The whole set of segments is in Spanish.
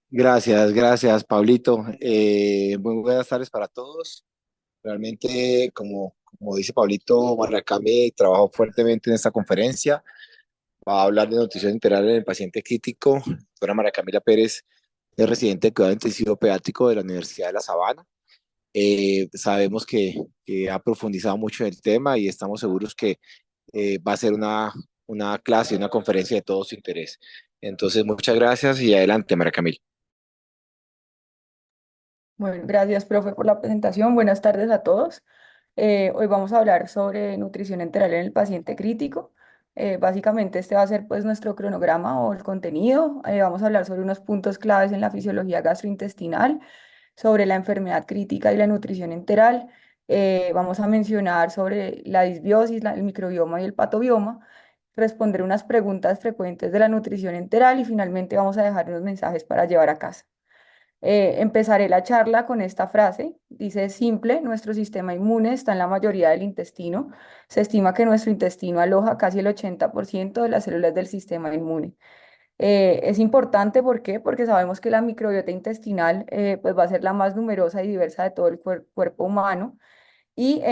Gracias, Pablito. Muy buenas tardes para todos. Realmente, como dice Pablito, Marracame trabajó fuertemente en esta conferencia. Va a hablar de nutrición integral en el paciente crítico. Doctora María Camila Pérez es residente de cuidado intensivo pediátrico de la Universidad de La Sabana. Sabemos que ha profundizado mucho en el tema y estamos seguros que va a ser una clase, una conferencia de todo su interés. Entonces, muchas gracias y adelante, María Camila. Bueno, gracias, profe, por la presentación. Buenas tardes a todos. Hoy vamos a hablar sobre nutrición enteral en el paciente crítico. Básicamente este va a ser pues nuestro cronograma o el contenido. Vamos a hablar sobre unos puntos claves en la fisiología gastrointestinal, sobre la enfermedad crítica y la nutrición enteral. Vamos a mencionar sobre la disbiosis, el microbioma y el patobioma, responder unas preguntas frecuentes de la nutrición enteral y finalmente vamos a dejar unos mensajes para llevar a casa. Empezaré la charla con esta frase. Dice, simple, nuestro sistema inmune está en la mayoría del intestino. Se estima que nuestro intestino aloja casi el 80% de las células del sistema inmune. Es importante, ¿por qué? Porque sabemos que la microbiota intestinal pues va a ser la más numerosa y diversa de todo el cuerpo humano y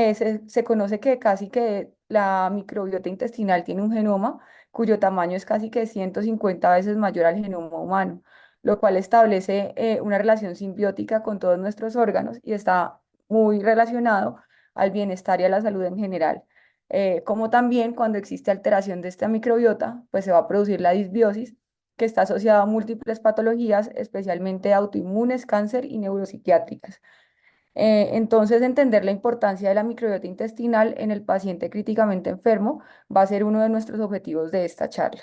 se conoce que casi que la microbiota intestinal tiene un genoma cuyo tamaño es casi que 150 veces mayor al genoma humano, lo cual establece una relación simbiótica con todos nuestros órganos y está muy relacionado al bienestar y a la salud en general. Como también cuando existe alteración de esta microbiota, pues se va a producir la disbiosis, que está asociada a múltiples patologías, especialmente autoinmunes, cáncer y neuropsiquiátricas. Entonces, entender la importancia de la microbiota intestinal en el paciente críticamente enfermo va a ser uno de nuestros objetivos de esta charla.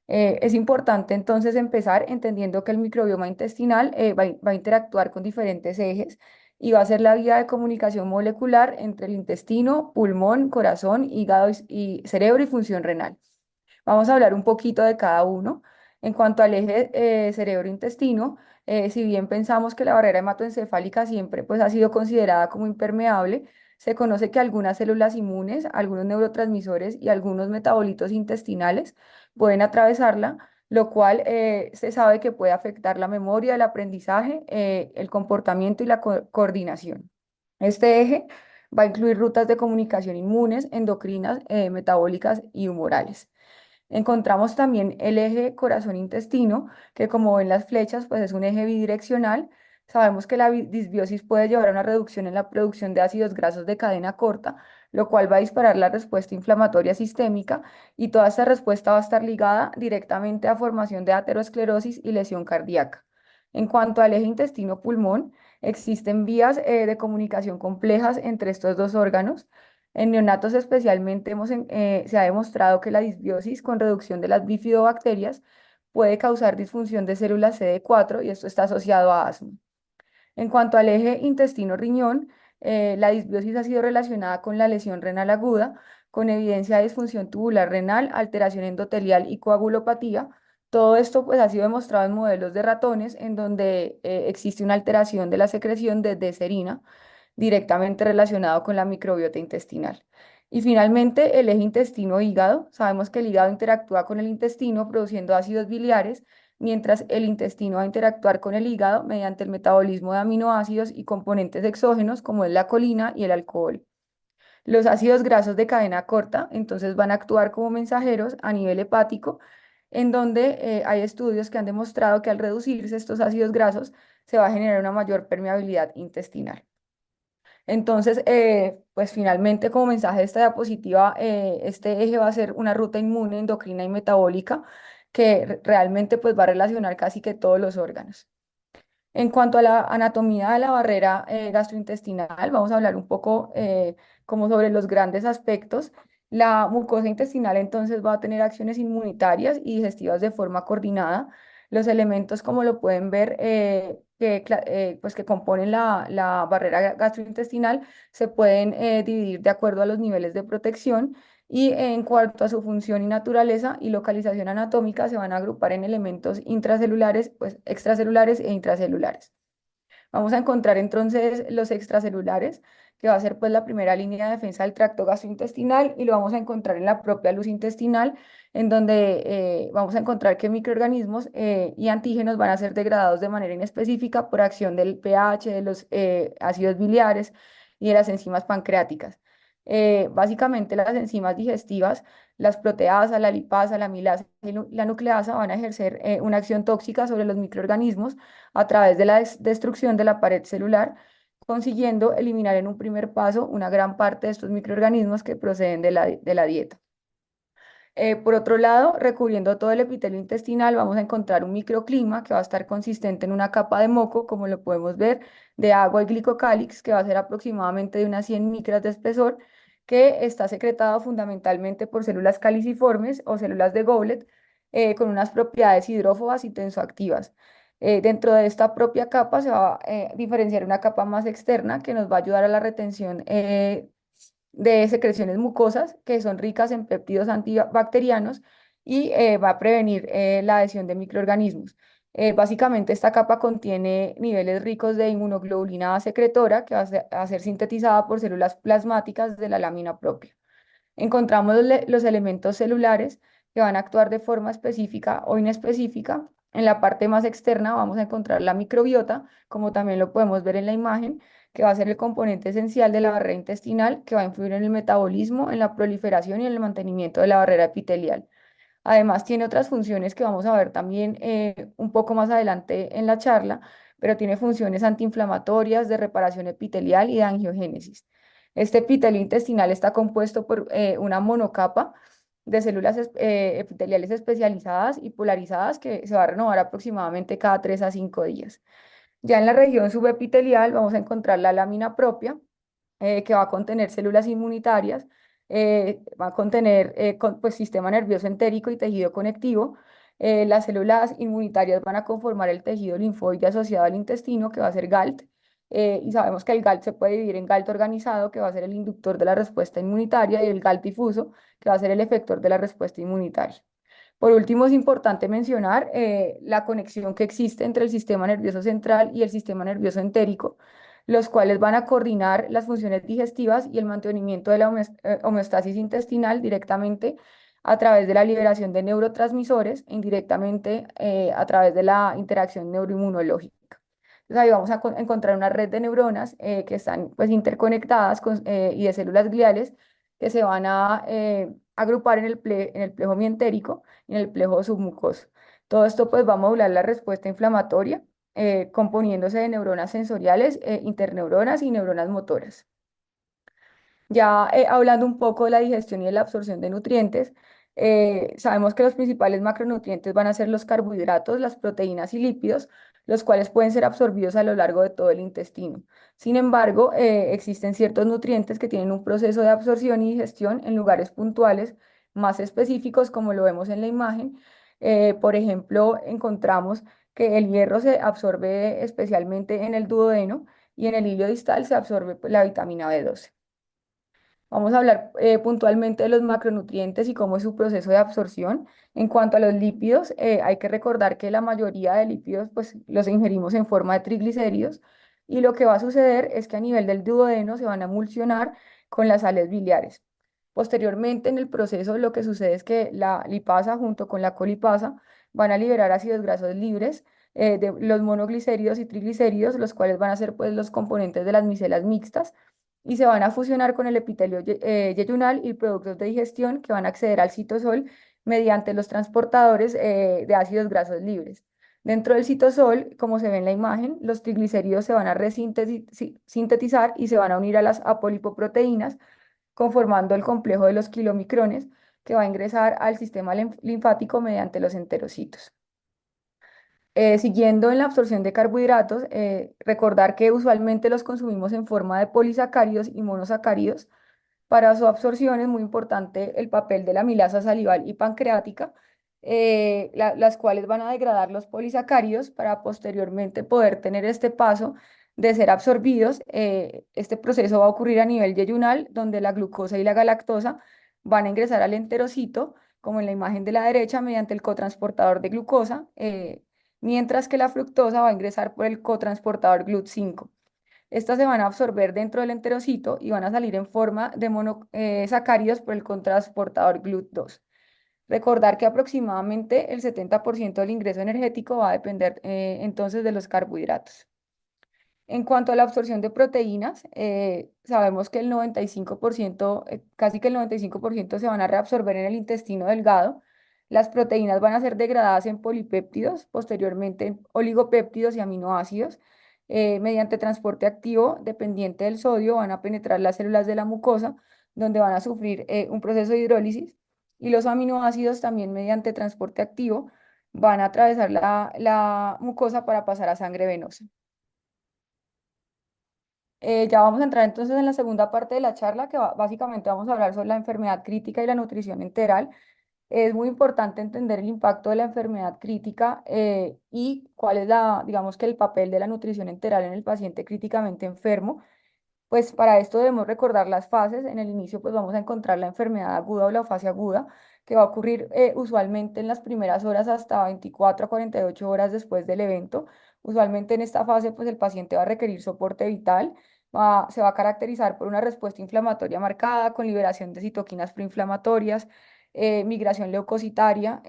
Es importante entonces empezar entendiendo que el microbioma intestinal va a interactuar con diferentes ejes y va a ser la vía de comunicación molecular entre el intestino, pulmón, corazón, hígado y cerebro y función renal. Vamos a hablar un poquito de cada uno. En cuanto al eje cerebro-intestino, si bien pensamos que la barrera hematoencefálica siempre pues, ha sido considerada como impermeable, se conoce que algunas células inmunes, algunos neurotransmisores y algunos metabolitos intestinales pueden atravesarla, lo cual se sabe que puede afectar la memoria, el aprendizaje, el comportamiento y la coordinación. Este eje va a incluir rutas de comunicación inmunes, endocrinas, metabólicas y humorales. Encontramos también el eje corazón-intestino, que como ven las flechas, pues es un eje bidireccional. Sabemos que la disbiosis puede llevar a una reducción en la producción de ácidos grasos de cadena corta, lo cual va a disparar la respuesta inflamatoria sistémica y toda esta respuesta va a estar ligada directamente a formación de aterosclerosis y lesión cardíaca. En cuanto al eje intestino-pulmón, existen vías de comunicación complejas entre estos dos órganos. En neonatos especialmente se ha demostrado que la disbiosis con reducción de las bifidobacterias puede causar disfunción de células CD4 y esto está asociado a asma. En cuanto al eje intestino-riñón, la disbiosis ha sido relacionada con la lesión renal aguda, con evidencia de disfunción tubular renal, alteración endotelial y coagulopatía. Todo esto pues, ha sido demostrado en modelos de ratones en donde existe una alteración de la secreción de deserina directamente relacionado con la microbiota intestinal. Y finalmente, el eje intestino-hígado. Sabemos que el hígado interactúa con el intestino produciendo ácidos biliares, mientras el intestino va a interactuar con el hígado mediante el metabolismo de aminoácidos y componentes exógenos como es la colina y el alcohol. Los ácidos grasos de cadena corta, entonces, van a actuar como mensajeros a nivel hepático, en donde hay estudios que han demostrado que al reducirse estos ácidos grasos se va a generar una mayor permeabilidad intestinal. Entonces, pues finalmente como mensaje de esta diapositiva, este eje va a ser una ruta inmune, endocrina y metabólica que realmente pues va a relacionar casi que todos los órganos. En cuanto a la anatomía de la barrera gastrointestinal, vamos a hablar un poco como sobre los grandes aspectos. La mucosa intestinal entonces va a tener acciones inmunitarias y digestivas de forma coordinada. Los elementos, como lo pueden ver, pues que componen la barrera gastrointestinal, se pueden dividir de acuerdo a los niveles de protección y en cuanto a su función y naturaleza y localización anatómica, se van a agrupar en elementos intracelulares, pues extracelulares e intracelulares. Vamos a encontrar entonces los extracelulares, que va a ser pues la primera línea de defensa del tracto gastrointestinal, y lo vamos a encontrar en la propia luz intestinal, en donde vamos a encontrar que microorganismos y antígenos van a ser degradados de manera inespecífica por acción del pH, de los ácidos biliares y de las enzimas pancreáticas. Básicamente las enzimas digestivas, las proteasas, la lipasa, la amilasa y la nucleasa van a ejercer una acción tóxica sobre los microorganismos a través de la destrucción de la pared celular, consiguiendo eliminar en un primer paso una gran parte de estos microorganismos que proceden de la dieta. Por otro lado, recubriendo todo el epitelio intestinal, vamos a encontrar un microclima que va a estar consistente en una capa de moco, como lo podemos ver, de agua y glicocálix, que va a ser aproximadamente de unas 100 micras de espesor, que está secretado fundamentalmente por células caliciformes o células de Goblet, con unas propiedades hidrófobas y tensoactivas. Dentro de esta propia capa se va a diferenciar una capa más externa que nos va a ayudar a la retención de secreciones mucosas que son ricas en péptidos antibacterianos y va a prevenir la adhesión de microorganismos. Básicamente esta capa contiene niveles ricos de inmunoglobulina A secretora que va a ser sintetizada por células plasmáticas de la lámina propia. Encontramos los elementos celulares que van a actuar de forma específica o inespecífica. En la parte más externa vamos a encontrar la microbiota, como también lo podemos ver en la imagen, que va a ser el componente esencial de la barrera intestinal, que va a influir en el metabolismo, en la proliferación y en el mantenimiento de la barrera epitelial. Además, tiene otras funciones que vamos a ver también un poco más adelante en la charla, pero tiene funciones antiinflamatorias, de reparación epitelial y de angiogénesis. Este epitelio intestinal está compuesto por una monocapa de células epiteliales especializadas y polarizadas que se va a renovar aproximadamente cada 3 a 5 días. Ya en la región subepitelial vamos a encontrar la lámina propia, que va a contener células inmunitarias, va a contener pues, sistema nervioso entérico y tejido conectivo. Las células inmunitarias van a conformar el tejido linfoide asociado al intestino, que va a ser GALT, y sabemos que el GALT se puede dividir en GALT organizado, que va a ser el inductor de la respuesta inmunitaria, y el GALT difuso, que va a ser el efector de la respuesta inmunitaria. Por último, es importante mencionar la conexión que existe entre el sistema nervioso central y el sistema nervioso entérico, los cuales van a coordinar las funciones digestivas y el mantenimiento de la homeostasis intestinal directamente a través de la liberación de neurotransmisores e indirectamente a través de la interacción neuroinmunológica. Entonces ahí vamos a encontrar una red de neuronas que están pues interconectadas y de células gliales que se van a agrupar en en el plejo mientérico y en el plejo submucoso. Todo esto pues va a modular la respuesta inflamatoria, componiéndose de neuronas sensoriales, interneuronas y neuronas motoras. Ya hablando un poco de la digestión y de la absorción de nutrientes, sabemos que los principales macronutrientes van a ser los carbohidratos, las proteínas y lípidos, los cuales pueden ser absorbidos a lo largo de todo el intestino. Sin embargo, existen ciertos nutrientes que tienen un proceso de absorción y digestión en lugares puntuales más específicos, como lo vemos en la imagen. Por ejemplo, encontramos que el hierro se absorbe especialmente en el duodeno y en el hilio distal se absorbe pues, la vitamina B12. Vamos a hablar puntualmente de los macronutrientes y cómo es su proceso de absorción. En cuanto a los lípidos, hay que recordar que la mayoría de lípidos pues, los ingerimos en forma de triglicéridos y lo que va a suceder es que a nivel del duodeno se van a emulsionar con las sales biliares. Posteriormente, en el proceso, lo que sucede es que la lipasa junto con la colipasa van a liberar ácidos grasos libres de los monoglicéridos y triglicéridos, los cuales van a ser pues, los componentes de las micelas mixtas y se van a fusionar con el epitelio yeyunal y productos de digestión que van a acceder al citosol mediante los transportadores de ácidos grasos libres. Dentro del citosol, como se ve en la imagen, los triglicéridos se van a resintetizar y se van a unir a las apolipoproteínas, conformando el complejo de los kilomicrones que va a ingresar al sistema linfático mediante los enterocitos. Siguiendo en la absorción de carbohidratos, recordar que usualmente los consumimos en forma de polisacáridos y monosacáridos. Para su absorción es muy importante el papel de la amilasa salival y pancreática, las cuales van a degradar los polisacáridos para posteriormente poder tener este paso de ser absorbidos. Este proceso va a ocurrir a nivel yeyunal, donde la glucosa y la galactosa van a ingresar al enterocito, como en la imagen de la derecha, mediante el cotransportador de glucosa. mientras que la fructosa va a ingresar por el cotransportador GLUT5. Estas se van a absorber dentro del enterocito y van a salir en forma de monosacáridos por el cotransportador GLUT2. Recordar que aproximadamente el 70% del ingreso energético va a depender entonces de los carbohidratos. En cuanto a la absorción de proteínas, sabemos que el 95%, casi que el 95% se van a reabsorber en el intestino delgado. Las proteínas van a ser degradadas en polipéptidos, posteriormente en oligopéptidos y aminoácidos. Mediante transporte activo dependiente del sodio van a penetrar las células de la mucosa, donde van a sufrir un proceso de hidrólisis. Y los aminoácidos también mediante transporte activo van a atravesar la mucosa para pasar a sangre venosa. Ya vamos a entrar entonces en la segunda parte de la charla, que básicamente vamos a hablar sobre la enfermedad crítica y la nutrición enteral. Es muy importante entender el impacto de la enfermedad crítica y cuál es digamos que el papel de la nutrición enteral en el paciente críticamente enfermo. Pues para esto debemos recordar las fases. En el inicio pues vamos a encontrar la enfermedad aguda o la fase aguda, que va a ocurrir usualmente en las primeras horas hasta 24 a 48 horas después del evento. Usualmente en esta fase pues el paciente va a requerir soporte vital, se va a caracterizar por una respuesta inflamatoria marcada con liberación de citoquinas proinflamatorias, migración leucocitaria,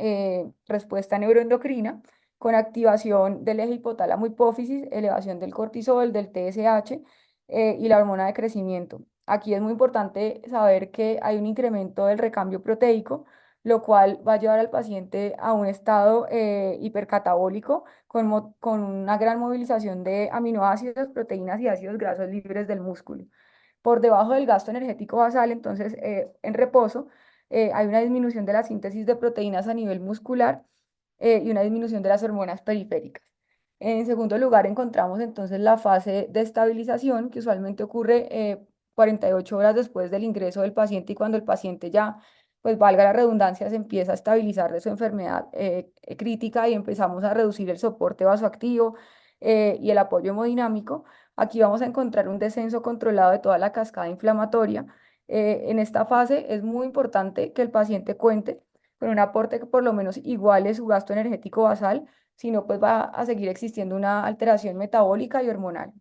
respuesta neuroendocrina con activación del eje hipotálamo hipófisis, elevación del cortisol, del TSH y la hormona de crecimiento. Aquí es muy importante saber que hay un incremento del recambio proteico, lo cual va a llevar al paciente a un estado hipercatabólico con una gran movilización de aminoácidos, proteínas y ácidos grasos libres del músculo. Por debajo del gasto energético basal, entonces en reposo, hay una disminución de la síntesis de proteínas a nivel muscular y una disminución de las hormonas periféricas. En segundo lugar, encontramos entonces la fase de estabilización, que usualmente ocurre 48 horas después del ingreso del paciente y cuando el paciente ya, pues valga la redundancia, se empieza a estabilizar de su enfermedad crítica y empezamos a reducir el soporte vasoactivo y el apoyo hemodinámico. Aquí vamos a encontrar un descenso controlado de toda la cascada inflamatoria. En esta fase es muy importante que el paciente cuente con un aporte que por lo menos iguale su gasto energético basal, si no, pues va a seguir existiendo una alteración metabólica y hormonal.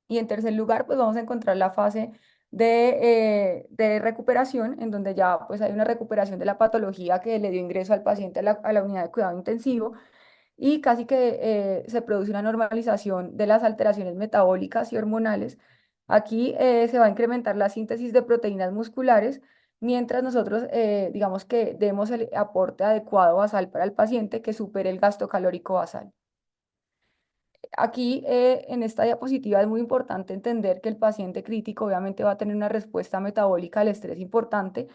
Y en tercer lugar, pues vamos a encontrar la fase de recuperación, en donde ya pues hay una recuperación de la patología que le dio ingreso al paciente a la unidad de cuidado intensivo y casi que se produce una normalización de las alteraciones metabólicas y hormonales. Aquí se va a incrementar la síntesis de proteínas musculares, mientras nosotros digamos que demos el aporte adecuado basal para el paciente que supere el gasto calórico basal. Aquí en esta diapositiva es muy importante entender que el paciente crítico obviamente va a tener una respuesta metabólica al estrés importante.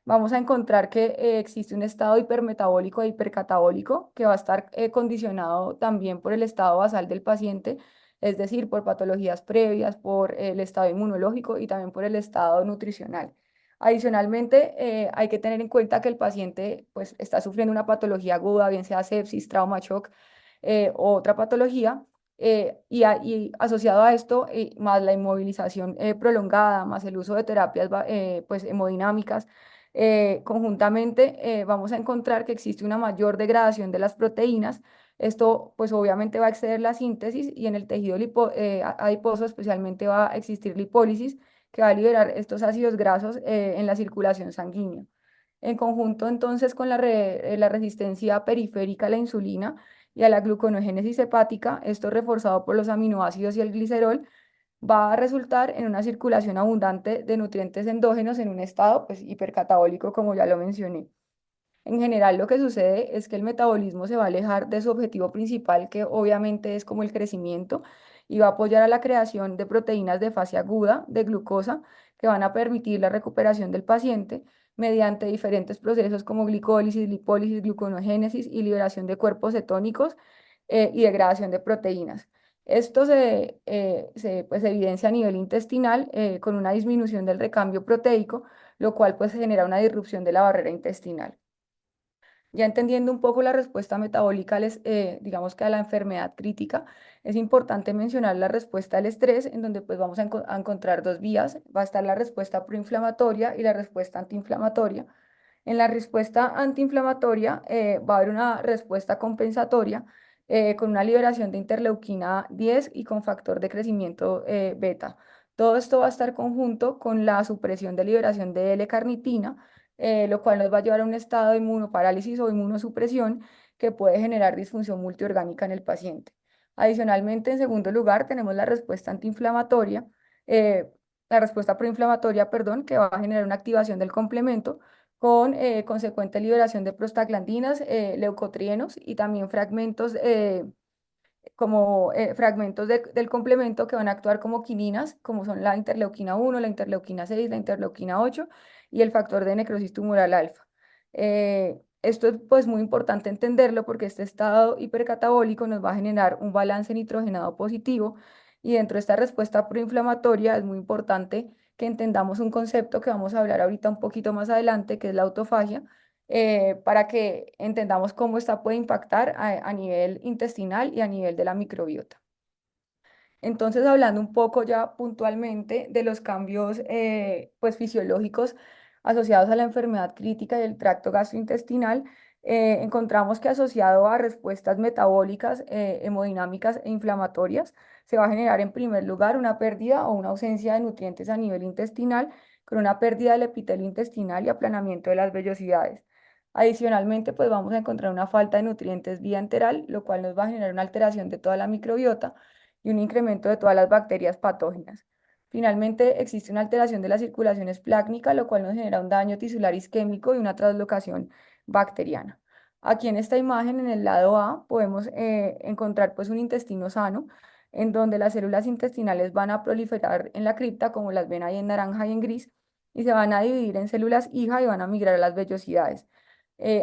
Vamos a encontrar que existe un estado hipermetabólico e hipercatabólico que va a estar condicionado también por el estado basal del paciente, es decir, por patologías previas, por el estado inmunológico y también por el estado nutricional. Adicionalmente, hay que tener en cuenta que el paciente pues, está sufriendo una patología aguda, bien sea sepsis, trauma, shock o otra patología y asociado a esto, más la inmovilización prolongada, más el uso de terapias pues, hemodinámicas, conjuntamente vamos a encontrar que existe una mayor degradación de las proteínas. Esto pues obviamente va a exceder la síntesis y en el tejido adiposo especialmente va a existir lipólisis que va a liberar estos ácidos grasos en la circulación sanguínea. En conjunto entonces con la resistencia periférica a la insulina, y a la gluconeogénesis hepática, esto reforzado por los aminoácidos y el glicerol, va a resultar en una circulación abundante de nutrientes endógenos en un estado pues, hipercatabólico, como ya lo mencioné. En general, lo que sucede es que el metabolismo se va a alejar de su objetivo principal, que obviamente es como el crecimiento, y va a apoyar a la creación de proteínas de fase aguda de glucosa que van a permitir la recuperación del paciente mediante diferentes procesos como glicólisis, lipólisis, gluconeogénesis y liberación de cuerpos cetónicos y degradación de proteínas. Esto pues, evidencia a nivel intestinal con una disminución del recambio proteico, lo cual pues genera una disrupción de la barrera intestinal. Ya entendiendo un poco la respuesta metabólica, digamos que a la enfermedad crítica, es importante mencionar la respuesta al estrés, en donde pues vamos a encontrar dos vías. Va a estar la respuesta proinflamatoria y la respuesta antiinflamatoria. En la respuesta antiinflamatoria va a haber una respuesta compensatoria, con una liberación de interleuquina 10 y con factor de crecimiento beta. Todo esto va a estar conjunto con la supresión de liberación de L-carnitina, lo cual nos va a llevar a un estado de inmunoparálisis o inmunosupresión que puede generar disfunción multiorgánica en el paciente. Adicionalmente, en segundo lugar, tenemos la respuesta antiinflamatoria, eh, la respuesta proinflamatoria, perdón, que va a generar una activación del complemento con consecuente liberación de prostaglandinas, leucotrienos y también fragmentos como fragmentos del complemento que van a actuar como quininas, como son la interleuquina 1, la interleuquina 6, la interleuquina 8 y el factor de necrosis tumoral alfa. Esto es pues muy importante entenderlo porque este estado hipercatabólico nos va a generar un balance nitrogenado positivo y dentro de esta respuesta proinflamatoria es muy importante que entendamos un concepto que vamos a hablar ahorita un poquito más adelante, que es la autofagia, para que entendamos cómo esta puede impactar a nivel intestinal y a nivel de la microbiota. Entonces, hablando un poco ya puntualmente de los cambios pues, fisiológicos asociados a la enfermedad crítica del tracto gastrointestinal, encontramos que asociado a respuestas metabólicas, hemodinámicas e inflamatorias, se va a generar en primer lugar una pérdida o una ausencia de nutrientes a nivel intestinal, con una pérdida del epitelio intestinal y aplanamiento de las vellosidades. Adicionalmente, pues vamos a encontrar una falta de nutrientes vía enteral, lo cual nos va a generar una alteración de toda la microbiota y un incremento de todas las bacterias patógenas. Finalmente, existe una alteración de la circulación esplácnica, lo cual nos genera un daño tisular isquémico y una translocación bacteriana. Aquí en esta imagen, en el lado A, podemos encontrar pues un intestino sano, en donde las células intestinales van a proliferar en la cripta, como las ven ahí en naranja y en gris, y se van a dividir en células hija y van a migrar a las vellosidades.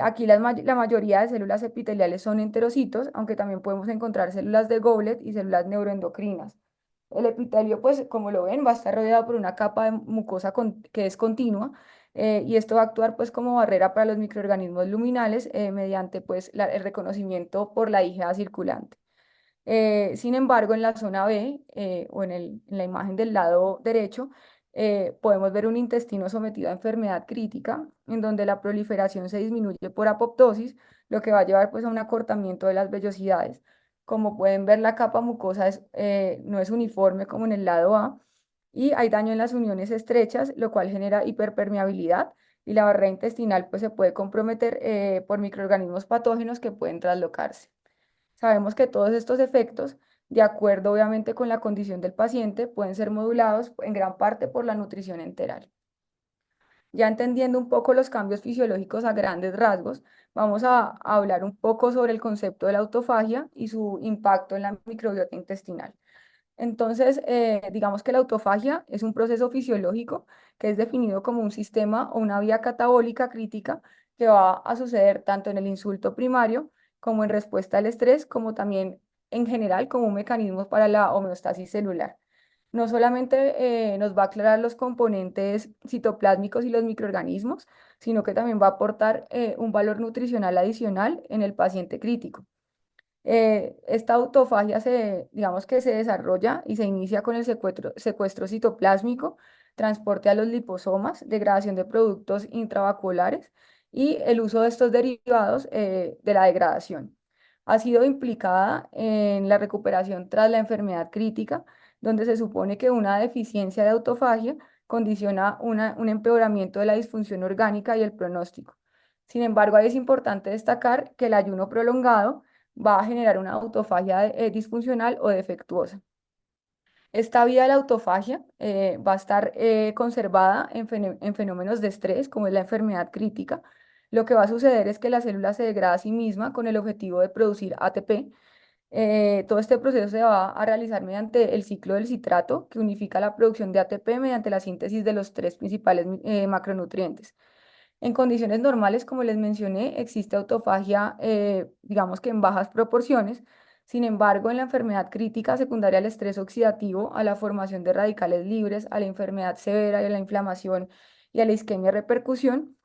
Aquí la mayoría de células epiteliales son enterocitos, aunque también podemos encontrar células de Goblet y células neuroendocrinas. El epitelio, pues como lo ven, va a estar rodeado por una capa de mucosa que es continua y esto va a actuar pues como barrera para los microorganismos luminales mediante pues el reconocimiento por la IgA circulante. Sin embargo, en la zona B o en la imagen del lado derecho, podemos ver un intestino sometido a enfermedad crítica, en donde la proliferación se disminuye por apoptosis, lo que va a llevar pues, a un acortamiento de las vellosidades. Como pueden ver, la capa mucosa no es uniforme como en el lado A, y hay daño en las uniones estrechas, lo cual genera hiperpermeabilidad, y la barrera intestinal pues, se puede comprometer por microorganismos patógenos que pueden traslocarse. Sabemos que todos estos efectos, de acuerdo obviamente con la condición del paciente, pueden ser modulados en gran parte por la nutrición enteral. Ya entendiendo un poco los cambios fisiológicos a grandes rasgos, vamos a hablar un poco sobre el concepto de la autofagia y su impacto en la microbiota intestinal. Entonces, digamos que la autofagia es un proceso fisiológico que es definido como un sistema o una vía catabólica crítica que va a suceder tanto en el insulto primario como en respuesta al estrés, como también en general como un mecanismo para la homeostasis celular. No solamente nos va a aclarar los componentes citoplásmicos y los microorganismos, sino que también va a aportar un valor nutricional adicional en el paciente crítico. Esta autofagia digamos que se desarrolla y se inicia con el secuestro citoplásmico, transporte a los liposomas, degradación de productos intravasculares y el uso de estos derivados de la degradación. Ha sido implicada en la recuperación tras la enfermedad crítica, donde se supone que una deficiencia de autofagia condiciona un empeoramiento de la disfunción orgánica y el pronóstico. Sin embargo, ahí es importante destacar que el ayuno prolongado va a generar una autofagia disfuncional o defectuosa. Esta vía de la autofagia va a estar conservada en fenómenos de estrés, como es la enfermedad crítica. Lo que va a suceder es que la célula se degrada a sí misma con el objetivo de producir ATP. Todo este proceso se va a realizar mediante el ciclo del citrato, que unifica la producción de ATP mediante la síntesis de los tres principales macronutrientes. En condiciones normales, como les mencioné, existe autofagia, digamos que en bajas proporciones. Sin embargo, en la enfermedad crítica secundaria al estrés oxidativo, a la formación de radicales libres, a la enfermedad severa y a la inflamación y a la isquemia reperfusión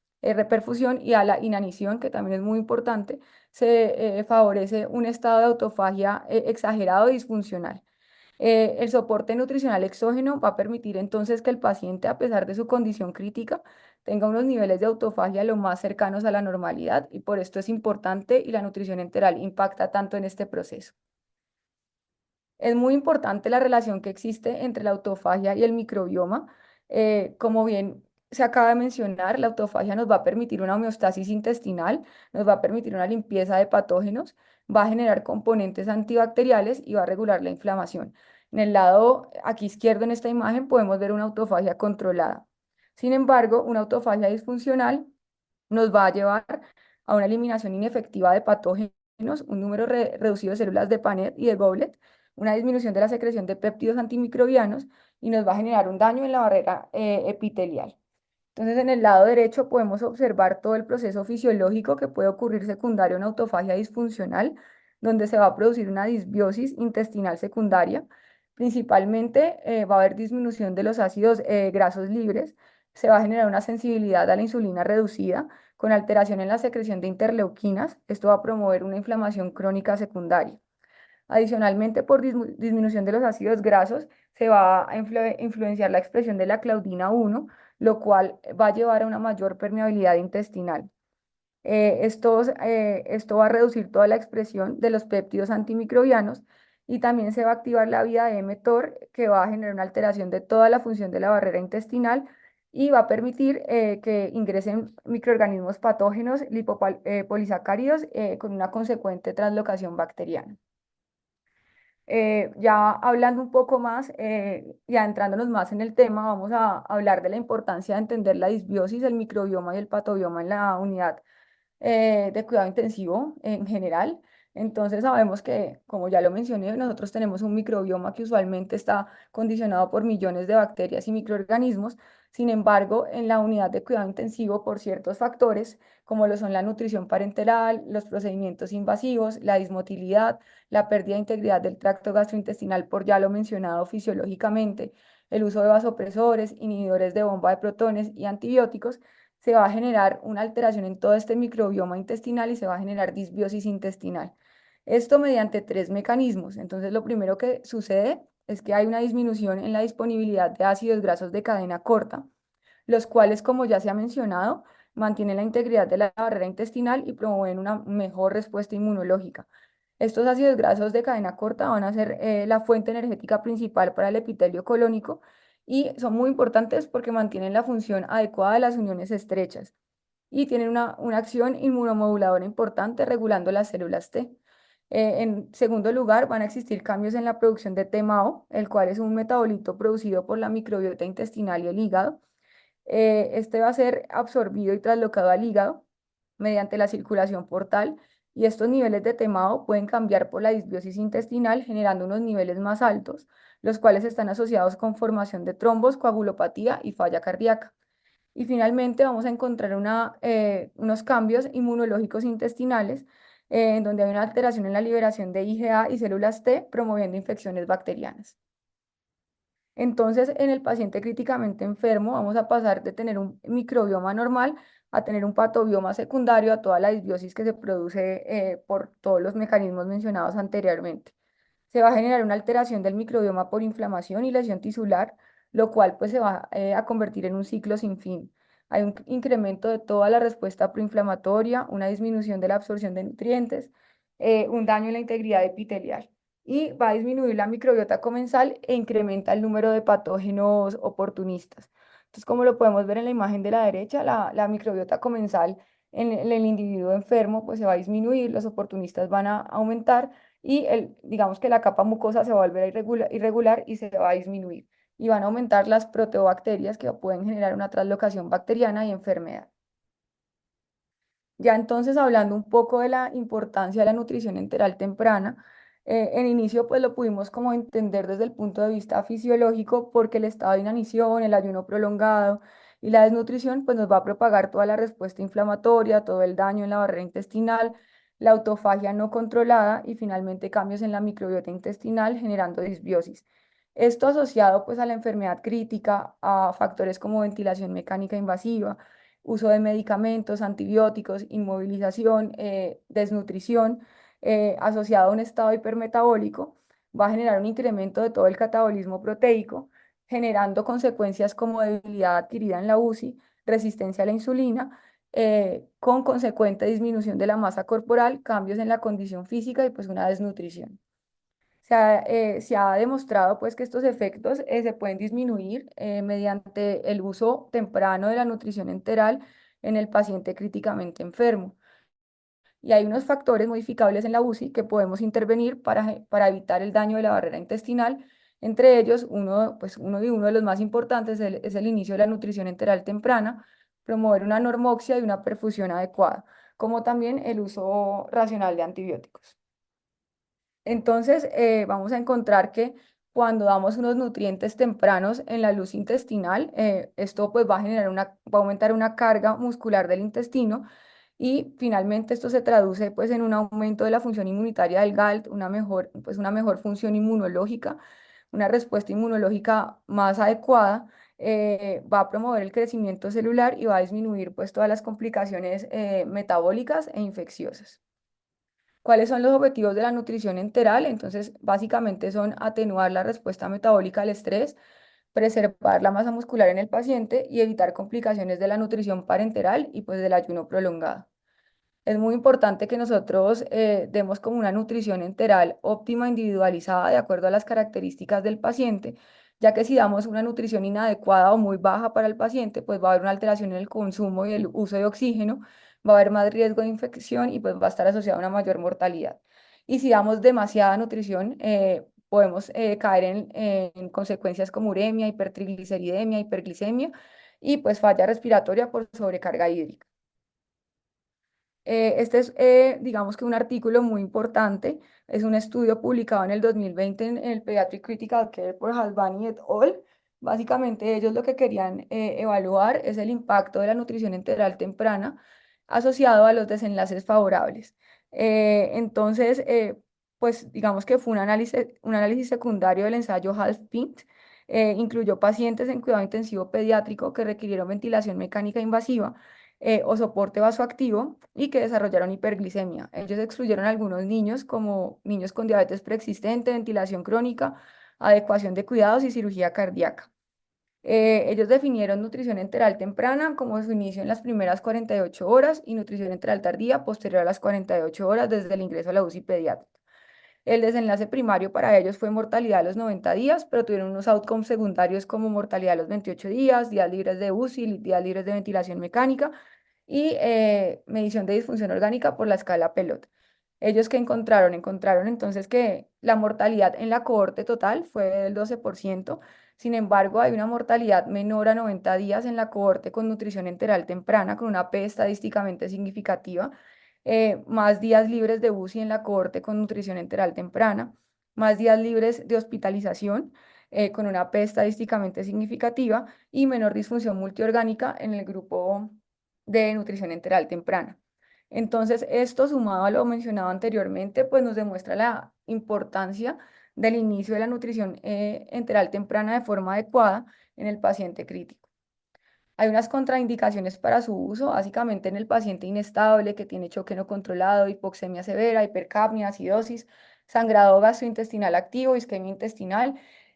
y a la inanición, que también es muy importante, se favorece un estado de autofagia exagerado y disfuncional. El soporte nutricional exógeno va a permitir entonces que el paciente, a pesar de su condición crítica, tenga unos niveles de autofagia lo más cercanos a la normalidad y por esto es importante y la nutrición enteral impacta tanto en este proceso. Es muy importante la relación que existe entre la autofagia y el microbioma. Como bien se acaba de mencionar, la autofagia nos va a permitir una homeostasis intestinal, nos va a permitir una limpieza de patógenos, va a generar componentes antibacteriales y va a regular la inflamación. En el lado aquí izquierdo en esta imagen podemos ver una autofagia controlada. Sin embargo, una autofagia disfuncional nos va a llevar a una eliminación inefectiva de patógenos, un número reducido de células de Paneth y de Goblet, una disminución de la secreción de péptidos antimicrobianos y nos va a generar un daño en la barrera epitelial. Entonces, en el lado derecho podemos observar todo el proceso fisiológico que puede ocurrir secundario a una autofagia disfuncional, donde se va a producir una disbiosis intestinal secundaria. Principalmente va a haber disminución de los ácidos grasos libres, se va a generar una sensibilidad a la insulina reducida con alteración en la secreción de interleuquinas. Esto va a promover una inflamación crónica secundaria. Adicionalmente, por disminución de los ácidos grasos, se va a influenciar la expresión de la claudina 1, lo cual va a llevar a una mayor permeabilidad intestinal. Esto va a reducir toda la expresión de los péptidos antimicrobianos y también se va a activar la vía de mTOR, que va a generar una alteración de toda la función de la barrera intestinal y va a permitir que ingresen microorganismos patógenos lipopolisacáridos con una consecuente translocación bacteriana. Ya hablando un poco más, ya entrándonos más en el tema, vamos a hablar de la importancia de entender la disbiosis, el microbioma y el patobioma en la unidad de cuidado intensivo en general. Entonces sabemos que, como ya lo mencioné, nosotros tenemos un microbioma que usualmente está condicionado por millones de bacterias y microorganismos. Sin embargo, en la unidad de cuidado intensivo, por ciertos factores, como lo son la nutrición parenteral, los procedimientos invasivos, la dismotilidad, la pérdida de integridad del tracto gastrointestinal, por ya lo mencionado fisiológicamente, el uso de vasopresores, inhibidores de bomba de protones y antibióticos, se va a generar una alteración en todo este microbioma intestinal y se va a generar disbiosis intestinal. Esto mediante tres mecanismos. Entonces, lo primero que sucede es que hay una disminución en la disponibilidad de ácidos grasos de cadena corta, los cuales, como ya se ha mencionado, mantienen la integridad de la barrera intestinal y promueven una mejor respuesta inmunológica. Estos ácidos grasos de cadena corta van a ser la fuente energética principal para el epitelio colónico y son muy importantes porque mantienen la función adecuada de las uniones estrechas y tienen una acción inmunomoduladora importante regulando las células T. En segundo lugar, van a existir cambios en la producción de TMAO, el cual es un metabolito producido por la microbiota intestinal y el hígado. Este va a ser absorbido y traslocado al hígado mediante la circulación portal y estos niveles de TMAO pueden cambiar por la disbiosis intestinal generando unos niveles más altos, los cuales están asociados con formación de trombos, coagulopatía y falla cardíaca. Y finalmente vamos a encontrar unos cambios inmunológicos intestinales en donde hay una alteración en la liberación de IgA y células T promoviendo infecciones bacterianas. Entonces, en el paciente críticamente enfermo, vamos a pasar de tener un microbioma normal a tener un patobioma secundario a toda la disbiosis que se produce por todos los mecanismos mencionados anteriormente. Se va a generar una alteración del microbioma por inflamación y lesión tisular, lo cual pues se va a convertir en un ciclo sin fin. Hay un incremento de toda la respuesta proinflamatoria, una disminución de la absorción de nutrientes, un daño en la integridad epitelial y va a disminuir la microbiota comensal e incrementa el número de patógenos oportunistas. Entonces, como lo podemos ver en la imagen de la derecha, la microbiota comensal en el individuo enfermo pues se va a disminuir, los oportunistas van a aumentar y digamos que la capa mucosa se va a volver a irregular y se va a disminuir. Y van a aumentar las proteobacterias que pueden generar una translocación bacteriana y enfermedad. Ya entonces, hablando un poco de la importancia de la nutrición enteral temprana, en inicio pues lo pudimos como entender desde el punto de vista fisiológico porque el estado de inanición, el ayuno prolongado y la desnutrición pues nos va a propagar toda la respuesta inflamatoria, todo el daño en la barrera intestinal, la autofagia no controlada y finalmente cambios en la microbiota intestinal generando disbiosis. Esto asociado pues a la enfermedad crítica, a factores como ventilación mecánica invasiva, uso de medicamentos, antibióticos, inmovilización, desnutrición, asociado a un estado hipermetabólico, va a generar un incremento de todo el catabolismo proteico, generando consecuencias como debilidad adquirida en la UCI, resistencia a la insulina, con consecuente disminución de la masa corporal, cambios en la condición física y pues una desnutrición. Se ha demostrado pues que estos efectos se pueden disminuir mediante el uso temprano de la nutrición enteral en el paciente críticamente enfermo. Y hay unos factores modificables en la UCI que podemos intervenir para evitar el daño de la barrera intestinal. Entre ellos, uno de los más importantes es el inicio de la nutrición enteral temprana, promover una normoxia y una perfusión adecuada, como también el uso racional de antibióticos. Entonces, vamos a encontrar que cuando damos unos nutrientes tempranos en la luz intestinal, esto pues va a aumentar una carga muscular del intestino y finalmente esto se traduce pues en un aumento de la función inmunitaria del GALT, una mejor función inmunológica, una respuesta inmunológica más adecuada, va a promover el crecimiento celular y va a disminuir pues todas las complicaciones metabólicas e infecciosas. ¿Cuáles son los objetivos de la nutrición enteral? Entonces, básicamente son atenuar la respuesta metabólica al estrés, preservar la masa muscular en el paciente y evitar complicaciones de la nutrición parenteral y pues del ayuno prolongado. Es muy importante que nosotros demos como una nutrición enteral óptima, individualizada, de acuerdo a las características del paciente, ya que si damos una nutrición inadecuada o muy baja para el paciente, pues va a haber una alteración en el consumo y el uso de oxígeno, va a haber más riesgo de infección y pues va a estar asociada a una mayor mortalidad. Y si damos demasiada nutrición, podemos caer en consecuencias como uremia, hipertrigliceridemia, hiperglicemia y pues falla respiratoria por sobrecarga hídrica. Este es, digamos que un artículo muy importante, es un estudio publicado en el 2020 en el Pediatric Critical Care por Halvani et al. Básicamente ellos lo que querían evaluar es el impacto de la nutrición enteral temprana asociado a los desenlaces favorables. Entonces, pues digamos que fue un análisis secundario del ensayo HALF-PINT. Incluyó pacientes en cuidado intensivo pediátrico que requirieron ventilación mecánica invasiva o soporte vasoactivo y que desarrollaron hiperglicemia. Ellos excluyeron a algunos niños como niños con diabetes preexistente, ventilación crónica, adecuación de cuidados y cirugía cardíaca. Ellos definieron nutrición enteral temprana como su inicio en las primeras 48 horas y nutrición enteral tardía posterior a las 48 horas desde el ingreso a la UCI pediátrica. El desenlace primario para ellos fue mortalidad a los 90 días, pero tuvieron unos outcomes secundarios como mortalidad a los 28 días, días libres de UCI, días libres de ventilación mecánica y medición de disfunción orgánica por la escala Pelot. Ellos que encontraron entonces que la mortalidad en la cohorte total fue del 12%. Sin embargo, hay una mortalidad menor a 90 días en la cohorte con nutrición enteral temprana, con una P estadísticamente significativa, más días libres de UCI en la cohorte con nutrición enteral temprana, más días libres de hospitalización con una P estadísticamente significativa y menor disfunción multiorgánica en el grupo de nutrición enteral temprana. Entonces, esto sumado a lo mencionado anteriormente, pues nos demuestra la importancia del inicio de la nutrición enteral temprana de forma adecuada en el paciente crítico. Hay unas contraindicaciones para su uso, básicamente en el paciente inestable que tiene choque no controlado, hipoxemia severa, hipercapnia, acidosis, sangrado gastrointestinal activo, isquemia intestinal,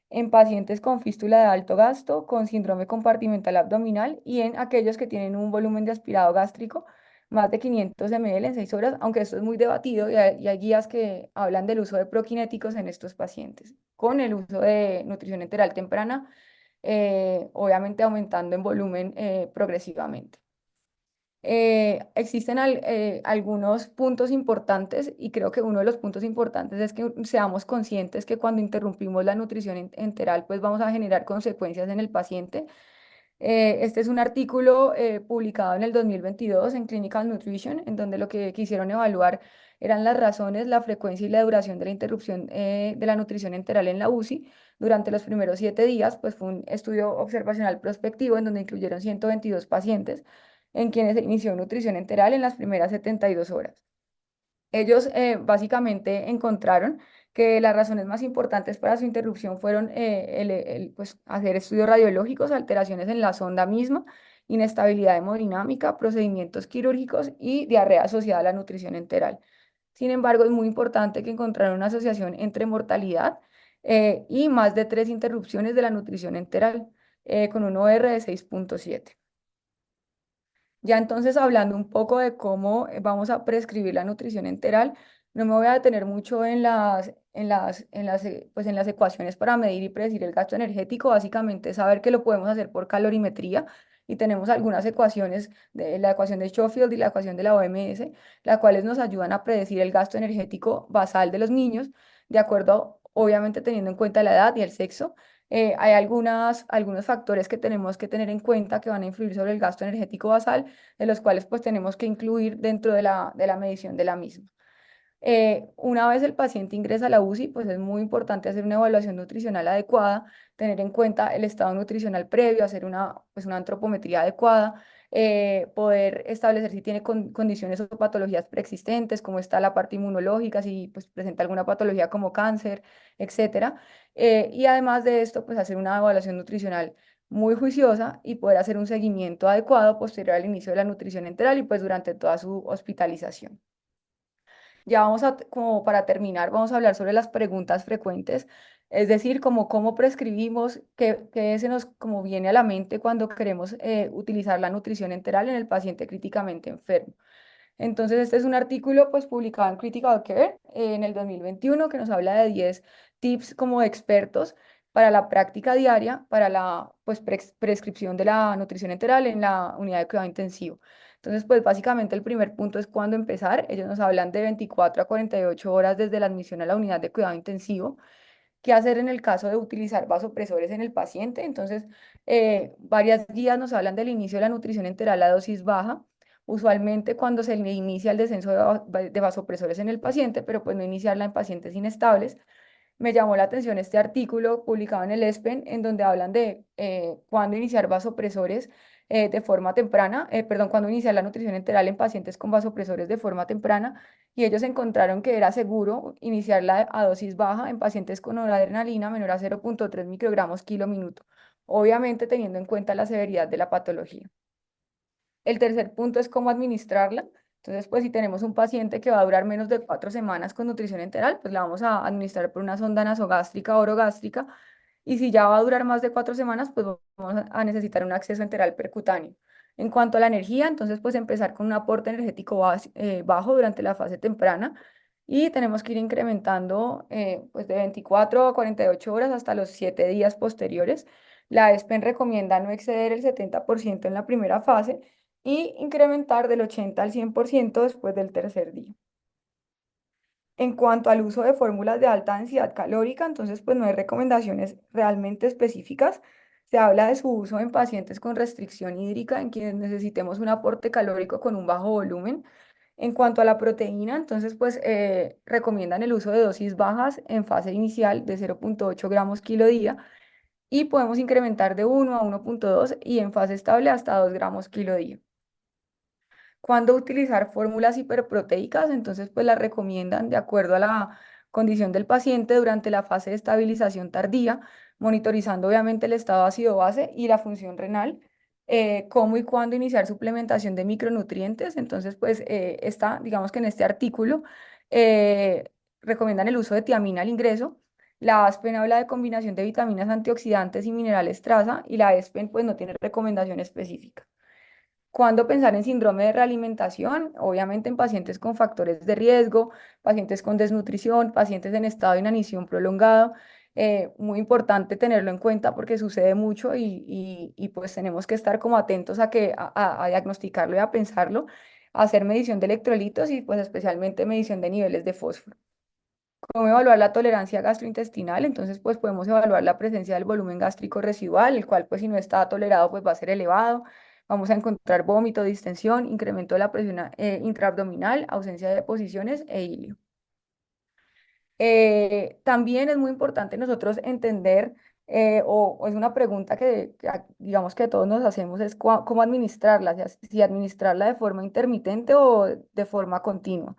en pacientes con fístula de alto gasto, con síndrome compartimental abdominal y en aquellos que tienen un volumen de aspirado gástrico más de 500 ml en 6 horas, aunque esto es muy debatido y hay guías que hablan del uso de prokinéticos en estos pacientes. Con el uso de nutrición enteral temprana obviamente aumentando en volumen progresivamente. Existen algunos puntos importantes y creo que uno de los puntos importantes es que seamos conscientes que cuando interrumpimos la nutrición enteral, pues vamos a generar consecuencias en el paciente. Este es un artículo publicado en el 2022 en Clinical Nutrition, en donde lo que quisieron evaluar eran las razones, la frecuencia y la duración de la interrupción de la nutrición enteral en la UCI durante los primeros 7 días. Pues fue un estudio observacional prospectivo en donde incluyeron 122 pacientes en quienes se inició nutrición enteral en las primeras 72 horas. Ellos básicamente encontraron que las razones más importantes para su interrupción fueron pues, hacer estudios radiológicos, alteraciones en la sonda misma, inestabilidad hemodinámica, procedimientos quirúrgicos y diarrea asociada a la nutrición enteral. Sin embargo, es muy importante que encontraron una asociación entre mortalidad y más de 3 interrupciones de la nutrición enteral, con un OR de 6.7. Ya entonces hablando un poco de cómo vamos a prescribir la nutrición enteral, no me voy a detener mucho pues en las ecuaciones para medir y predecir el gasto energético. Básicamente saber que lo podemos hacer por calorimetría y tenemos algunas ecuaciones de la ecuación de Schofield y la ecuación de la OMS, las cuales nos ayudan a predecir el gasto energético basal de los niños, de acuerdo, obviamente teniendo en cuenta la edad y el sexo. Hay algunos factores que tenemos que tener en cuenta que van a influir sobre el gasto energético basal, de los cuales pues tenemos que incluir dentro de la medición de la misma. Una vez el paciente ingresa a la UCI, pues es muy importante hacer una evaluación nutricional adecuada, tener en cuenta el estado nutricional previo, hacer pues una antropometría adecuada, poder establecer si tiene condiciones o patologías preexistentes, cómo está la parte inmunológica, si pues, presenta alguna patología como cáncer, etcétera. Y además de esto, pues hacer una evaluación nutricional muy juiciosa y poder hacer un seguimiento adecuado posterior al inicio de la nutrición enteral y pues durante toda su hospitalización. Ya como para terminar, vamos a hablar sobre las preguntas frecuentes, es decir, como cómo prescribimos, qué se nos como viene a la mente cuando queremos utilizar la nutrición enteral en el paciente críticamente enfermo. Entonces, este es un artículo pues publicado en Critical Care en el 2021 que nos habla de 10 tips como expertos para la práctica diaria, para la pues, prescripción de la nutrición enteral en la unidad de cuidado intensivo. Entonces, pues básicamente el primer punto es cuándo empezar. Ellos nos hablan de 24 a 48 horas desde la admisión a la unidad de cuidado intensivo. ¿Qué hacer en el caso de utilizar vasopresores en el paciente? Entonces, varias guías nos hablan del inicio de la nutrición enteral a dosis baja. Usualmente cuando se le inicia el descenso de vasopresores en el paciente, pero pues no iniciarla en pacientes inestables. Me llamó la atención este artículo publicado en el ESPEN, en donde hablan de cuándo iniciar vasopresores de forma temprana, perdón, cuándo iniciar la nutrición enteral en pacientes con vasopresores de forma temprana, y ellos encontraron que era seguro iniciarla a dosis baja en pacientes con noradrenalina menor a 0,3 microgramos kilo minuto, obviamente teniendo en cuenta la severidad de la patología. El tercer punto es cómo administrarla. Entonces, pues si tenemos un paciente que va a durar menos de 4 semanas con nutrición enteral, pues la vamos a administrar por una sonda nasogástrica o orogástrica. Y si ya va a durar más de 4 semanas, pues vamos a necesitar un acceso enteral percutáneo. En cuanto a la energía, entonces pues empezar con un aporte energético bajo durante la fase temprana y tenemos que ir incrementando pues de 24 a 48 horas hasta los 7 días posteriores. La ESPEN recomienda no exceder el 70% en la primera fase y incrementar del 80 al 100% después del tercer día. En cuanto al uso de fórmulas de alta densidad calórica, entonces pues no hay recomendaciones realmente específicas. Se habla de su uso en pacientes con restricción hídrica, en quienes necesitemos un aporte calórico con un bajo volumen. En cuanto a la proteína, entonces pues recomiendan el uso de dosis bajas en fase inicial de 0,8 gramos kilo día y podemos incrementar de 1 a 1,2 y en fase estable hasta 2 gramos kilo día. Cuándo utilizar fórmulas hiperproteicas, entonces pues las recomiendan de acuerdo a la condición del paciente durante la fase de estabilización tardía, monitorizando obviamente el estado ácido base y la función renal, cómo y cuándo iniciar suplementación de micronutrientes, entonces pues está, digamos que en este artículo eh, recomiendan el uso de tiamina al ingreso. La ASPEN habla de combinación de vitaminas antioxidantes y minerales traza y la ESPEN pues no tiene recomendación específica. ¿Cuándo pensar en síndrome de realimentación? Obviamente en pacientes con factores de riesgo, pacientes con desnutrición, pacientes en estado de inanición prolongado. Muy importante tenerlo en cuenta porque sucede mucho y, pues tenemos que estar como atentos a diagnosticarlo y a pensarlo, a hacer medición de electrolitos y pues especialmente medición de niveles de fósforo. ¿Cómo evaluar la tolerancia gastrointestinal? Entonces, pues podemos evaluar la presencia del volumen gástrico residual, el cual, pues si no está tolerado, pues va a ser elevado. Vamos a encontrar vómito, distensión, incremento de la presión intraabdominal, ausencia de deposiciones e hilio. También es muy importante nosotros entender, o es una pregunta digamos que todos nos hacemos, es cómo administrarla, si administrarla de forma intermitente o de forma continua.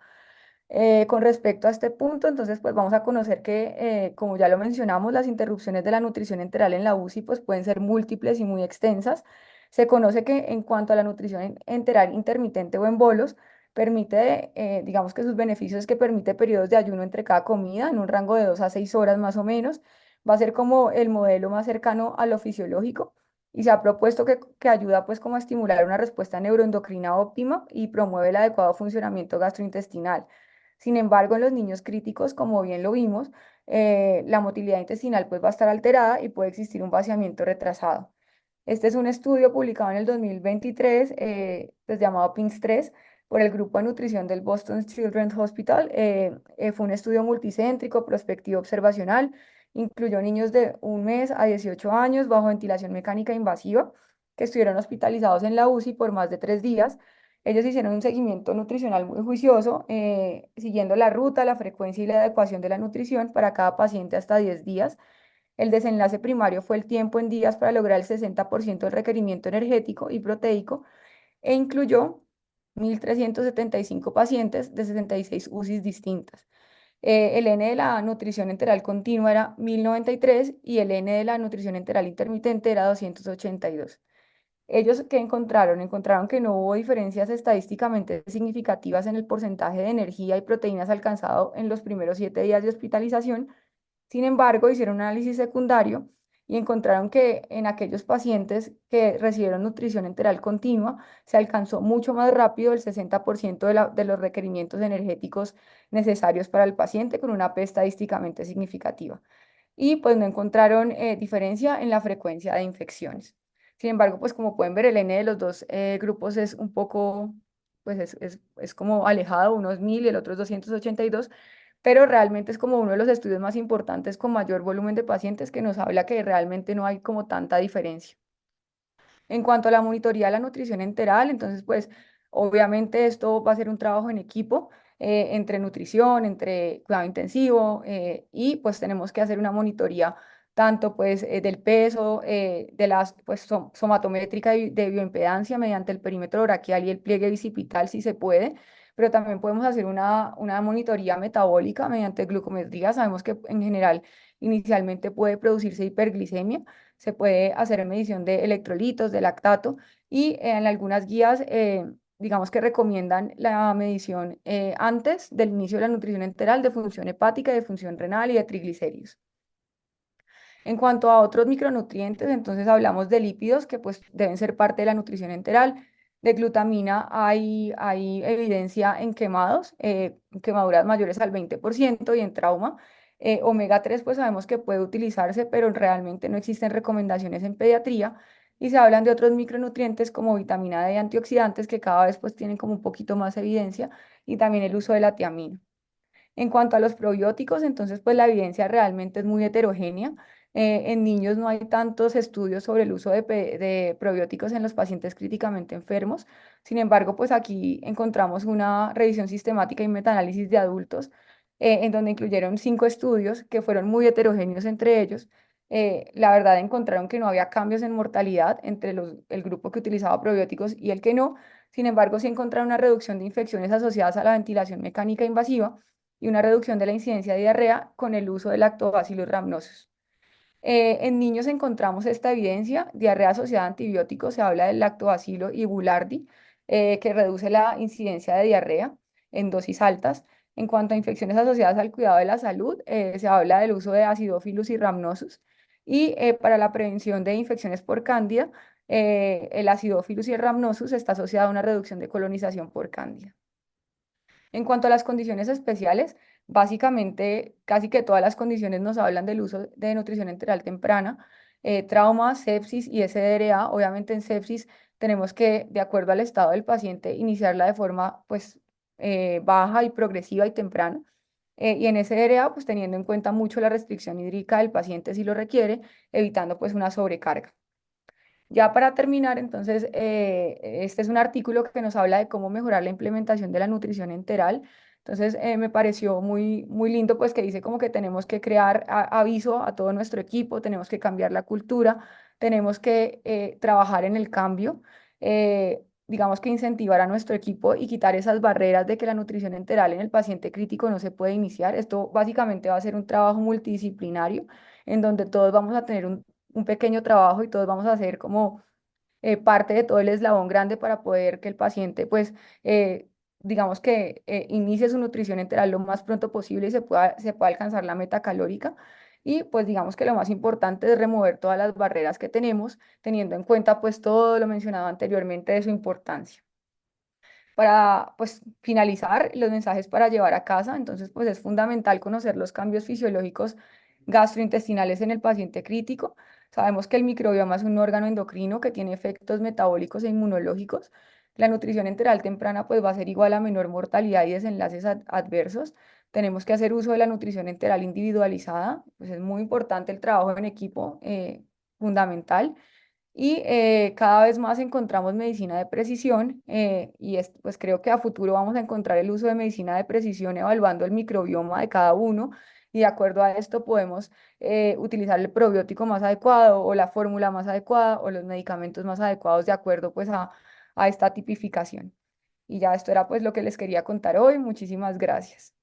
Con respecto a este punto, entonces, pues vamos a conocer que, como ya lo mencionamos, las interrupciones de la nutrición enteral en la UCI pues, pueden ser múltiples y muy extensas. Se conoce que en cuanto a la nutrición enteral intermitente o en bolos, permite, digamos que sus beneficios es que permite periodos de ayuno entre cada comida en un rango de 2 a 6 horas más o menos. Va a ser como el modelo más cercano a lo fisiológico. y se ha propuesto que ayuda pues como a estimular una respuesta neuroendocrina óptima y promueve el adecuado funcionamiento gastrointestinal. Sin embargo, en los niños críticos, como bien lo vimos, la motilidad intestinal pues va a estar alterada y puede existir un vaciamiento retrasado. Este es un estudio publicado en el 2023, pues llamado PINS-3, por el Grupo de Nutrición del Boston Children's Hospital. Fue un estudio multicéntrico, prospectivo, observacional. Incluyó niños de 1 mes a 18 años bajo ventilación mecánica invasiva que estuvieron hospitalizados en la UCI por más de 3 días. Ellos hicieron un seguimiento nutricional muy juicioso, siguiendo la ruta, la frecuencia y la adecuación de la nutrición para cada paciente hasta 10 días. El desenlace primario fue el tiempo en días para lograr el 60% del requerimiento energético y proteico e incluyó 1.375 pacientes de 66 UCIs distintas. El N de la nutrición enteral continua era 1.093 y el N de la nutrición enteral intermitente era 282. ¿Ellos qué encontraron? Encontraron que no hubo diferencias estadísticamente significativas en el porcentaje de energía y proteínas alcanzado en los primeros 7 días de hospitalización. Sin embargo, hicieron un análisis secundario y encontraron que en aquellos pacientes que recibieron nutrición enteral continua se alcanzó mucho más rápido el 60% de los requerimientos energéticos necesarios para el paciente con una P estadísticamente significativa. Y pues no encontraron diferencia en la frecuencia de infecciones. Sin embargo, pues como pueden ver, el N de los dos grupos es un poco, pues es como alejado, uno es 1.000 y el otro es 282, pero realmente es como uno de los estudios más importantes con mayor volumen de pacientes que nos habla que realmente no hay como tanta diferencia. En cuanto a la monitoría de la nutrición enteral, entonces, pues, obviamente esto va a ser un trabajo en equipo, entre nutrición, entre cuidado intensivo, y pues tenemos que hacer una monitoría tanto pues del peso, de las pues somatométrica y de bioimpedancia mediante el perímetro braquial y el pliegue bicipital si se puede, pero también podemos hacer una monitoría metabólica mediante glucometría. Sabemos que en general inicialmente puede producirse hiperglicemia. Se puede hacer medición de electrolitos, de lactato y en algunas guías, digamos que recomiendan la medición antes del inicio de la nutrición enteral de función hepática, de función renal y de triglicéridos. En cuanto a otros micronutrientes, entonces hablamos de lípidos que pues deben ser parte de la nutrición enteral. De glutamina hay evidencia en quemados, quemaduras mayores al 20% y en trauma. Omega 3 pues sabemos que puede utilizarse, pero realmente no existen recomendaciones en pediatría. Y se hablan de otros micronutrientes como vitamina D y antioxidantes que cada vez pues tienen como un poquito más evidencia y también el uso de la tiamina. En cuanto a los probióticos, entonces pues la evidencia realmente es muy heterogénea. En niños no hay tantos estudios sobre el uso de probióticos en los pacientes críticamente enfermos. Sin embargo, pues aquí encontramos una revisión sistemática y metanálisis de adultos, en donde incluyeron 5 estudios que fueron muy heterogéneos entre ellos. La verdad encontraron que no había cambios en mortalidad entre el grupo que utilizaba probióticos y el que no. Sin embargo, sí encontraron una reducción de infecciones asociadas a la ventilación mecánica invasiva y una reducción de la incidencia de diarrea con el uso de Lactobacillus rhamnosus. En niños encontramos esta evidencia, diarrea asociada a antibióticos, se habla del lactobacilo y bulardi, que reduce la incidencia de diarrea en dosis altas. En cuanto a infecciones asociadas al cuidado de la salud, se habla del uso de Acidophilus y rhamnosus. Y para la prevención de infecciones por cándida, el Acidophilus y el rhamnosus está asociado a una reducción de colonización por cándida. En cuanto a las condiciones especiales, básicamente casi que todas las condiciones nos hablan del uso de nutrición enteral temprana, trauma, sepsis y SDRA. Obviamente en sepsis tenemos que, de acuerdo al estado del paciente, iniciarla de forma pues baja y progresiva y temprana. Y en SDRA, pues teniendo en cuenta mucho la restricción hídrica del paciente si lo requiere, evitando pues una sobrecarga. Ya para terminar, entonces, este es un artículo que nos habla de cómo mejorar la implementación de la nutrición enteral. Entonces, me pareció muy, muy lindo, pues que dice como que tenemos que crear aviso a todo nuestro equipo, tenemos que cambiar la cultura, tenemos que trabajar en el cambio, digamos que incentivar a nuestro equipo y quitar esas barreras de que la nutrición enteral en el paciente crítico no se puede iniciar. Esto básicamente va a ser un trabajo multidisciplinario en donde todos vamos a tener un pequeño trabajo y todos vamos a hacer como parte de todo el eslabón grande para poder que el paciente, pues, digamos que inicie su nutrición enteral lo más pronto posible y se pueda alcanzar la meta calórica. y pues digamos que lo más importante es remover todas las barreras que tenemos, teniendo en cuenta pues todo lo mencionado anteriormente de su importancia. Para pues finalizar los mensajes para llevar a casa, entonces pues es fundamental conocer los cambios fisiológicos gastrointestinales en el paciente crítico. Sabemos que el microbioma es un órgano endocrino que tiene efectos metabólicos e inmunológicos. La nutrición enteral temprana pues va a ser igual a menor mortalidad y desenlaces adversos. Tenemos que hacer uso de la nutrición enteral individualizada, pues es muy importante el trabajo en equipo, fundamental. Y cada vez más encontramos medicina de precisión pues creo que a futuro vamos a encontrar el uso de medicina de precisión evaluando el microbioma de cada uno y de acuerdo a esto podemos utilizar el probiótico más adecuado o la fórmula más adecuada o los medicamentos más adecuados de acuerdo pues a esta tipificación. Y ya esto era pues lo que les quería contar hoy. Muchísimas gracias.